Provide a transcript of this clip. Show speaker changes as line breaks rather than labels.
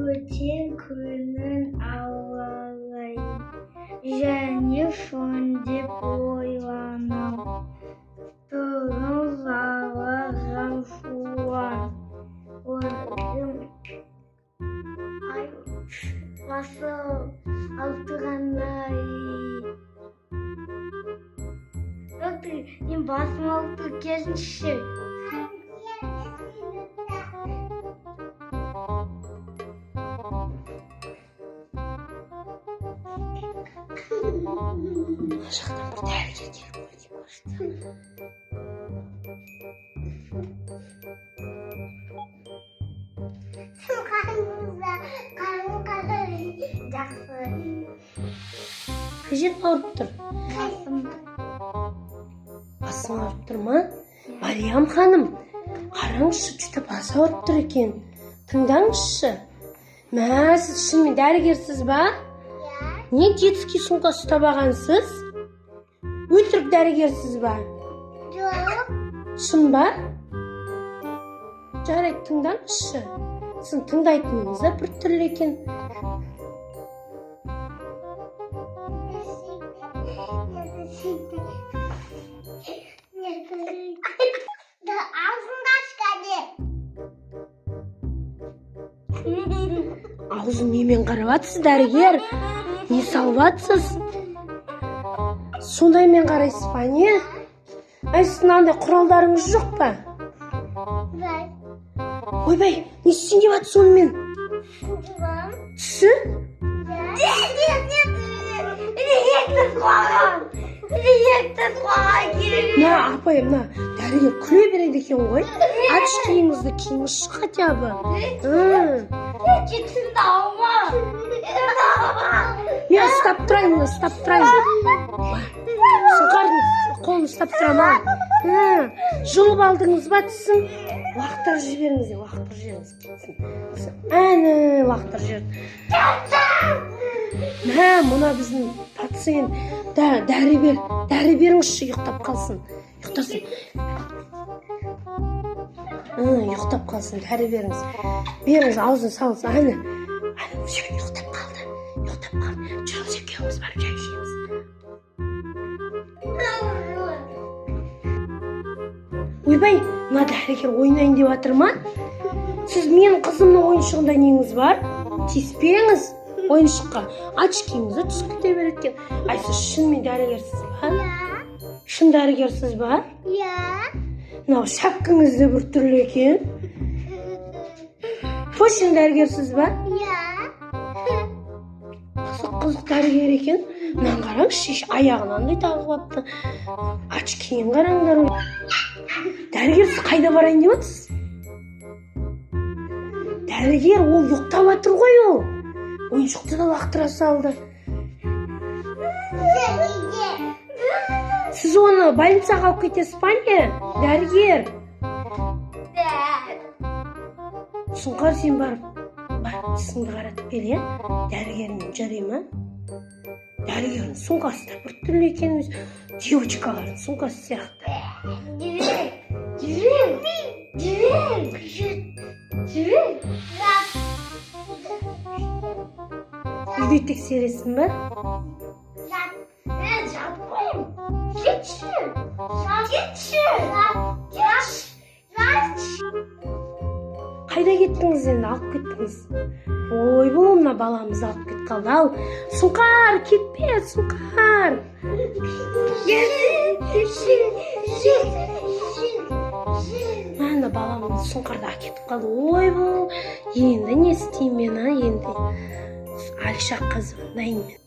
өтер күнін алалайын, және шын деп ойланам. Тұрым залаған шуан, басып алтығандай. Мен басым алты кезінші.
Жақтан бір дәріге келіп өте башты.
Жақсы.
Қай жер ауырып тұр? Басың ауырып тұр ма? Мариям ханым, қараңызшы, жүті басы ауырып тұр екен. Тыңдаңызшы. Мә, сіз шынымен дәрігерсіз ба? Не детский сумка ұстап алғансыз? Өтірік дәрігерсіз ба?
Жоқ.
Шын ба? Жарайды, тыңдаңызшы. Сіздің тыңдайтыныңыз да бір түрлі екен. Аузын немен қарап атсыз, дәрігер? Не салып атсыз? Сондаймен қарайсыз ба, не? Ай, сіздің андай құралдарыңыз жоқ па?
Бар.
Ойбай, не істейін деп атсыз онымен? Түсі? На, апай, мына дәрігер күле береді екен ғой. Очкиіңізді киіңізші хотя бы. Мен ұстап тұрайын. Сұңқардың қолын ұстап тұрам. Жұлып алдыңыз ба тісін? Лақтырып жіберіңіз. Әні, лақтырып жіберіңіз. Мә, мұна біздің пациент. Дәрі беріңізші, ұйықтап қалсын. Ұйықтап қалсын, дәрі беріңіз. Беріңіз, аузын салсын. Әні, ұйықтап қалды. Жүріңіз, екеуміз барып жай ішеміз. Ойбай, мына дәрігер ойнайын деп жатыр ма? Сіз менің қызымның ойыншығында неңіз бар? Тиіспеңіз ойыншыққа. Очкиіңізді түсіп кете береді екен. Ай, сіз шынымен дәрігерсіз ба? Шын дәрігерсіз ба? Мынау шапкаңызды бір түрлі екен. Шын дәрігерсіз ба? Қызық дәрігер екен. Мынаны қараңызшы, аяғынан андай тағып апты. Очкиін қараңдар. Дәрігер, сіз қайда барайын деп жатсыз? Дәрігер, ол ұйықтап жатыр ғой ол. Ойыншықты да лақтыра салды. Сіз оны больницаға алып кетесіз ба не? Дәрігер. Сұңқар, сен барып тісіңді қаратып кел, е? Дәрігермен жарай ма? Дәрігердің сұңқасы да бір түрлі екен. Девочкалардың сұңқасы сияқты. Үйде тексересің ба? Қайда кеттіңіз енді, алып кеттіңіз? Ой, бұл мына баламыз алып кет қалды. Ал, Сұңқар, кетпе, Сұңқар. Мәні баламыз Сұңқарды әкетіп қалды. Ой, бұл енді не істеймін мен, енді Алиша қызым, дайын мен.